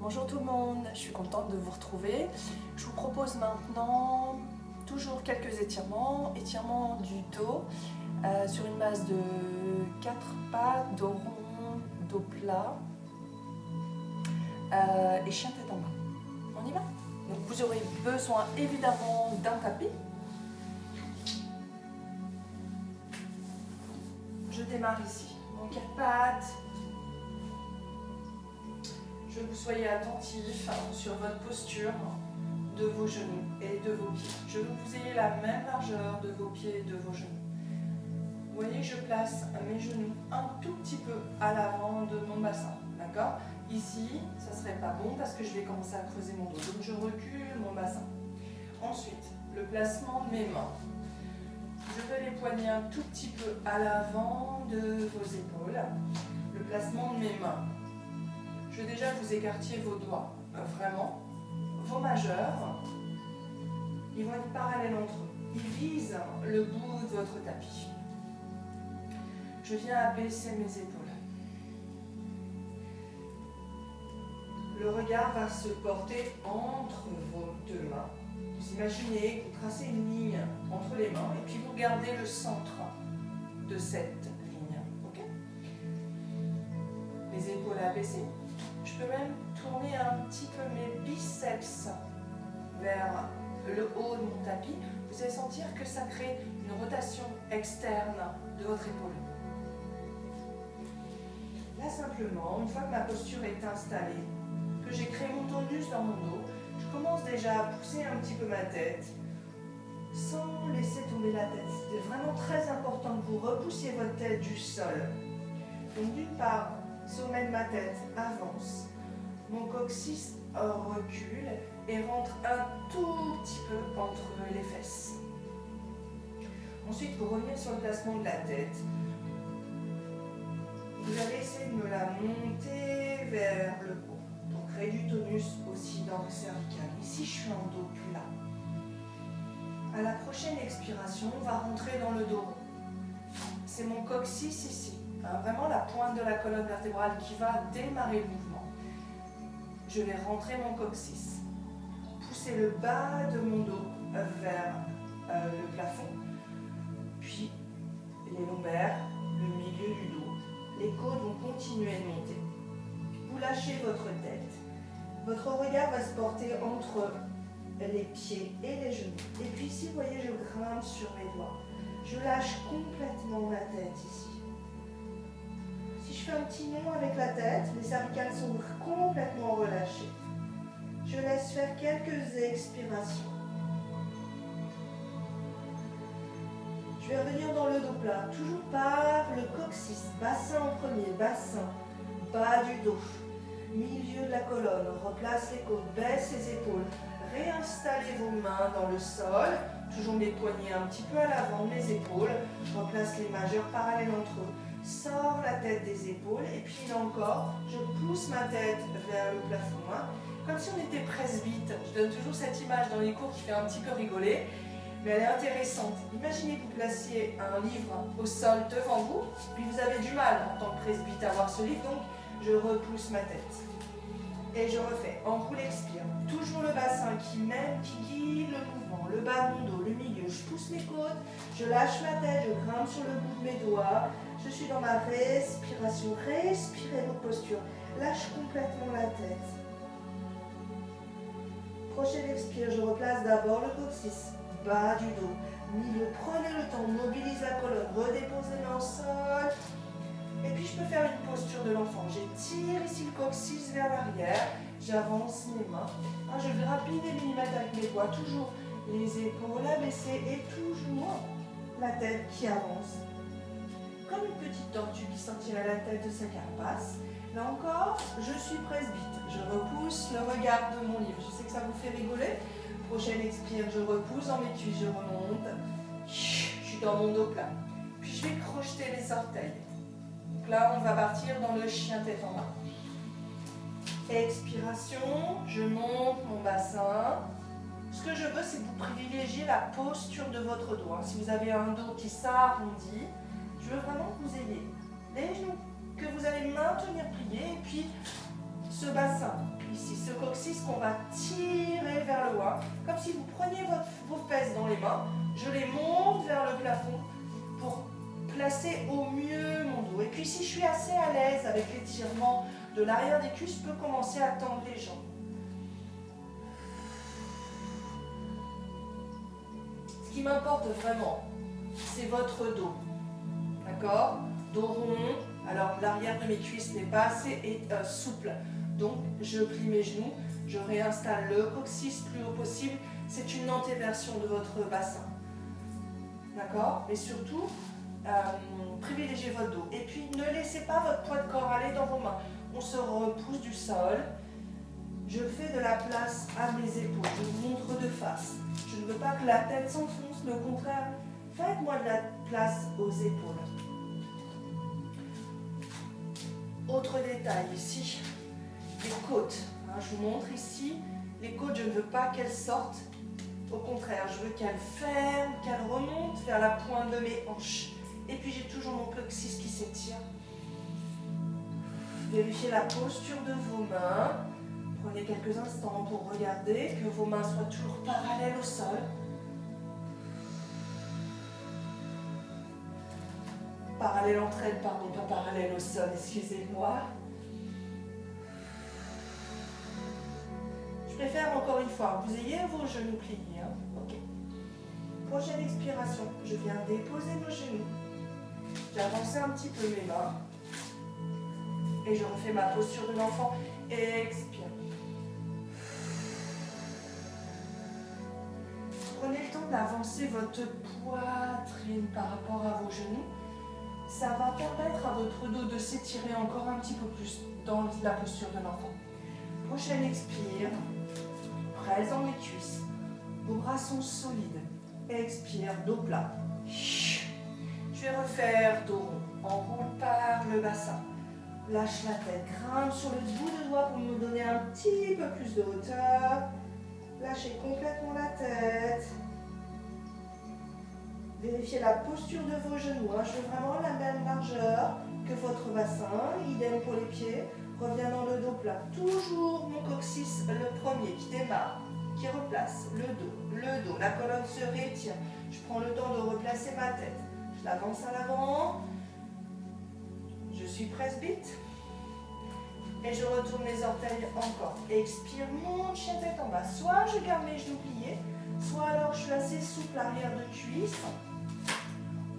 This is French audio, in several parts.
Bonjour tout le monde, je suis contente de vous retrouver. Je vous propose maintenant toujours quelques étirements. Étirement du dos sur une base de 4 pas, dos rond, dos plat et chien tête en bas. On y va? Donc vous aurez besoin évidemment d'un tapis. Je démarre ici. Donc 4 pattes. Je veux que vous soyez attentifs sur votre posture de vos genoux et de vos pieds. Je veux que vous ayez la même largeur de vos pieds et de vos genoux. Vous voyez, je place mes genoux un tout petit peu à l'avant de mon bassin. D'accord? Ici, ça ne serait pas bon parce que je vais commencer à creuser mon dos. Donc je recule mon bassin. Ensuite, le placement de mes mains. Je veux les poignets un tout petit peu à l'avant de vos épaules. Le placement de mes mains. Je veux déjà que vous écartiez vos doigts, vraiment. Vos majeurs, ils vont être parallèles entre eux. Ils visent le bout de votre tapis. Je viens abaisser mes épaules. Le regard va se porter entre vos deux mains. Vous imaginez que vous tracez une ligne entre les mains et puis vous regardez le centre de cette ligne. Ok? Les épaules abaissées. Je peux même tourner un petit peu mes biceps vers le haut de mon tapis. Vous allez sentir que ça crée une rotation externe de votre épaule. Là simplement, une fois que ma posture est installée, que j'ai créé mon tonus dans mon dos, je commence déjà à pousser un petit peu ma tête sans laisser tomber la tête. C'est vraiment très important que vous repoussiez votre tête du sol. Donc d'une part, sommet de ma tête avance, mon coccyx recule et rentre un tout petit peu entre les fesses. Ensuite, pour revenir sur le placement de la tête, vous allez essayer de me la monter vers le haut pour créer du tonus aussi dans le cervical. Ici, je suis en dos plat. À la prochaine expiration, on va rentrer dans le dos. C'est mon coccyx ici. Vraiment la pointe de la colonne vertébrale qui va démarrer le mouvement. Je vais rentrer mon coccyx, pousser le bas de mon dos vers le plafond, puis les lombaires, le milieu du dos. Les côtes vont continuer de monter. Vous lâchez votre tête. Votre regard va se porter entre les pieds et les genoux. Et puis ici, vous voyez, je grimpe sur mes doigts. Je lâche complètement ma tête ici. Si je fais un petit nœud avec la tête, les cervicales sont complètement relâchées. Je laisse faire quelques expirations. Je vais revenir dans le dos plat, toujours par le coccyx, bassin en premier, bassin, bas du dos, milieu de la colonne, replace les côtes, baisse les épaules, réinstallez vos mains dans le sol, toujours les poignets un petit peu à l'avant, les épaules, replace les majeurs parallèles entre eux. Sors la tête des épaules et puis là encore, je pousse ma tête vers le plafond. Comme si on était presbyte. Je donne toujours cette image dans les cours qui fait un petit peu rigoler, mais elle est intéressante. Imaginez que vous placiez un livre au sol devant vous, puis vous avez du mal en tant que presbyte à voir ce livre, donc je repousse ma tête. Et je refais, enroule, expire. Toujours le bassin qui mène, qui guide le mouvement, le bas de mon dos, le milieu. Je pousse mes côtes, je lâche ma tête, je grimpe sur le bout de mes doigts. Je suis dans ma respiration. Respirez votre posture. Lâche complètement la tête. Prochaine expire, je replace d'abord le coccyx, bas du dos, milieu. Prenez le temps, mobilise la colonne, redépose les mains au sol. Et puis je peux faire une posture de l'enfant. J'étire ici le coccyx vers l'arrière. J'avance mes mains. Je vais rapide les millimètres avec mes doigts. Toujours les épaules abaissées et toujours la tête qui avance. Comme une petite tortue qui sortirait la tête de sa carapace. Là encore, je suis presbyte. Je repousse le regard de mon livre. Je sais que ça vous fait rigoler. Prochaine expire, je repousse dans mes cuisses, je remonte. Je suis dans mon dos plat. Puis je vais crocheter les orteils. Donc là, on va partir dans le chien tête en bas. Expiration, je monte mon bassin. Ce que je veux, c'est que vous privilégiez la posture de votre dos. Si vous avez un dos qui s'arrondit, je veux vraiment que vous ayez les genoux que vous allez maintenir pliés et puis ce bassin ici. Ce coccyx qu'on va tirer vers le haut, comme si vous preniez vos fesses dans les mains. Je les monte vers le plafond pour placer au mieux mon dos. Et puis si je suis assez à l'aise avec l'étirement de l'arrière des cuisses, je peux commencer à tendre les jambes. Ce qui m'importe vraiment, c'est votre dos. D'accord? Dos rond. Alors l'arrière de mes cuisses n'est pas assez souple. Donc je plie mes genoux. Je réinstalle le coccyx plus haut possible. C'est une antéversion de votre bassin. D'accord? Mais surtout, privilégiez votre dos. Et puis ne laissez pas votre poids de corps aller dans vos mains. On se repousse du sol. Je fais de la place à mes épaules. Je vous montre de face. Je ne veux pas que la tête s'enfonce, mais au contraire, faites-moi de la place aux épaules. Autre détail ici, les côtes. Je vous montre ici, les côtes, je ne veux pas qu'elles sortent. Au contraire, je veux qu'elles ferment, qu'elles remontent vers la pointe de mes hanches. Et puis j'ai toujours mon coccyx qui s'étire. Vérifiez la posture de vos mains. Prenez quelques instants pour regarder que vos mains soient toujours parallèles au sol. Parallèles entre elles, pardon, pas parallèles au sol, excusez-moi. Je préfère encore une fois que vous ayez vos genoux pliés. Ok. Prochaine expiration, je viens déposer vos genoux. J'avance un petit peu mes mains. Et je refais ma posture de l'enfant. Expire. Prenez le temps d'avancer votre poitrine par rapport à vos genoux. Ça va permettre à votre dos de s'étirer encore un petit peu plus dans la posture de l'enfant. Prochaine expire. Presse dans les cuisses. Vos bras sont solides. Expire, dos plat. Je vais refaire dos rond. Enroule par le bassin. Lâche la tête. Grimpe sur le bout de doigt pour me donner un petit peu plus de hauteur. Lâchez complètement la tête. Vérifiez la posture de vos genoux. Je veux vraiment la même largeur que votre bassin. Idem pour les pieds. Reviens dans le dos plat. Toujours mon coccyx, le premier qui démarre, qui replace le dos. La colonne se rétire. Je prends le temps de replacer ma tête. Je l'avance à l'avant. Je suis presbyte. Et je retourne les orteils encore. Expire, monte, chien tête en bas. Soit je garde mes genoux pliés, soit alors je suis assez souple arrière de cuisse.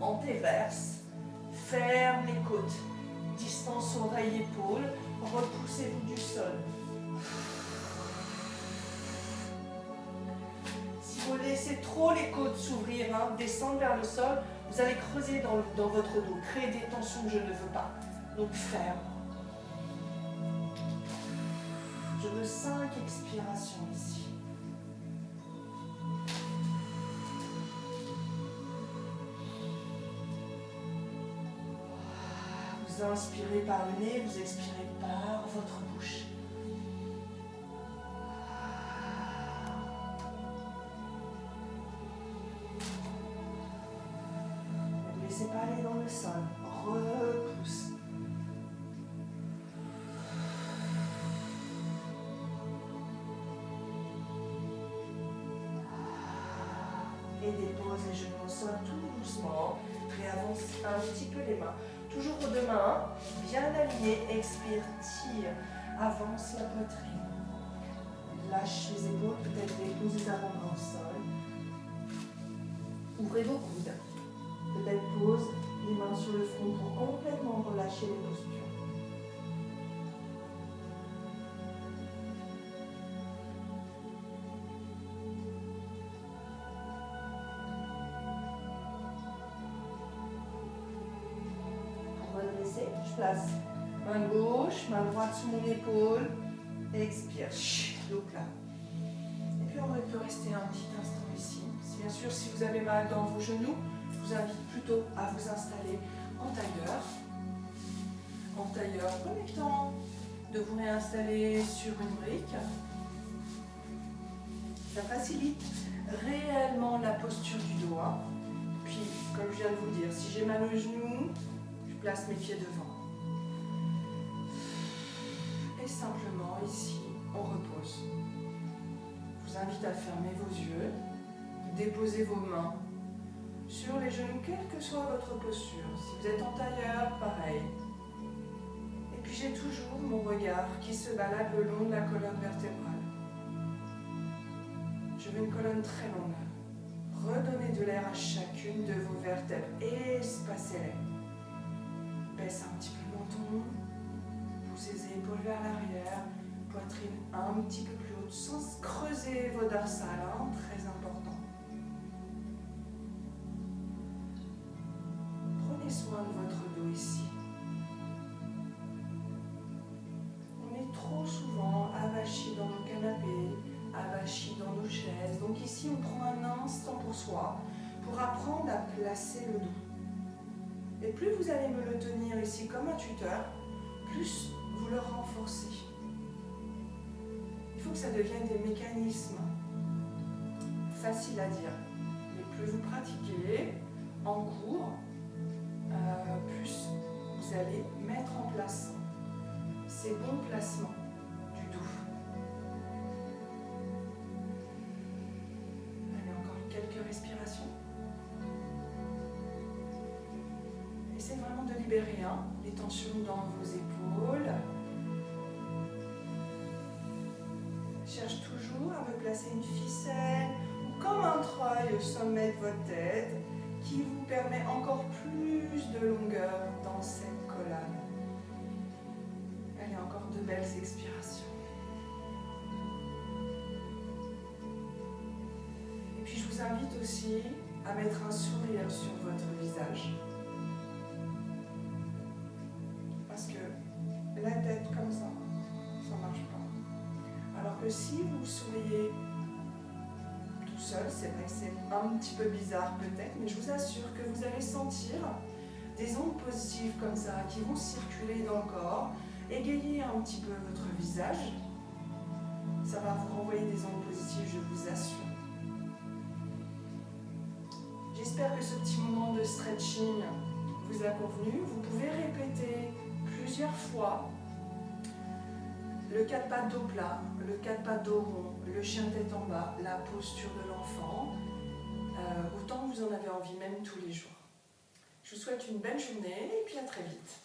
Antéverse. Ferme les côtes. Distance oreille-épaule. Repoussez-vous du sol. Si vous laissez trop les côtes s'ouvrir, descendre vers le sol, vous allez creuser dans votre dos, créer des tensions que je ne veux pas. Donc ferme. Je veux 5 expirations ici. Vous inspirez par le nez, vous expirez par votre bouche. Ne vous laissez pas aller dans le sol. Repousse. Et dépose les genoux au sol tout doucement. Réavance un petit peu les mains. Toujours aux deux mains, bien alignées. Expire, tire. Avance la poitrine. Lâche les épaules, peut-être dépose les avant-bras au sol. Ouvrez vos coudes. Peut-être pose les mains sur le front pour complètement relâcher les postures. Je place main gauche, main droite sous mon épaule. Expire, dos plat. Et puis on peut rester un petit instant ici. Bien sûr, si vous avez mal dans vos genoux, je vous invite plutôt à vous installer en tailleur. En tailleur, prenez le temps de vous réinstaller sur une brique. Ça facilite réellement la posture du dos. Puis, comme je viens de vous le dire, si j'ai mal aux genoux, je place mes pieds devant. Et simplement ici, on repose. Je vous invite à fermer vos yeux, déposer vos mains sur les genoux, quelle que soit votre posture. Si vous êtes en tailleur, pareil. Et puis j'ai toujours mon regard qui se balade le long de la colonne vertébrale. Je veux une colonne très longue. Redonnez de l'air à chacune de vos vertèbres. Espacez-les. Baissez un petit peu le menton. Poussez les épaules vers l'arrière. Poitrine un petit peu plus haute sans creuser vos dorsales. Très important. Prenez soin de votre dos ici. On est trop souvent avachis dans nos canapés, avachis dans nos chaises. Donc ici, on prend un instant pour soi, pour apprendre à placer le dos. Et plus vous allez me le tenir ici comme un tuteur, plus vous le renforcez. Il faut que ça devienne des mécanismes faciles à dire. Mais plus vous pratiquez en cours, plus vous allez mettre en place ces bons placements du dos. Allez, encore quelques respirations. Essayez vraiment de libérer les tensions dans vos épaules. Cherche toujours à me placer une ficelle ou comme un treuil au sommet de votre tête qui vous permet encore plus de longueur dans cette colonne. Allez, encore de belles expirations. Et puis je vous invite aussi à mettre un sourire sur votre visage. Parce que la tête comme ça ne marche pas. Alors que si vous souriez tout seul, c'est vrai que c'est un petit peu bizarre peut-être, mais je vous assure que vous allez sentir des ondes positives comme ça qui vont circuler dans le corps, égayer un petit peu votre visage. Ça va vous renvoyer des ondes positives, je vous assure. J'espère que ce petit moment de stretching vous a convenu. Vous pouvez répéter plusieurs fois le 4 pattes dos plat, le 4 pattes dos rond, le chien tête en bas, la posture de l'enfant, autant que vous en avez envie, même tous les jours. Je vous souhaite une belle journée et puis à très vite.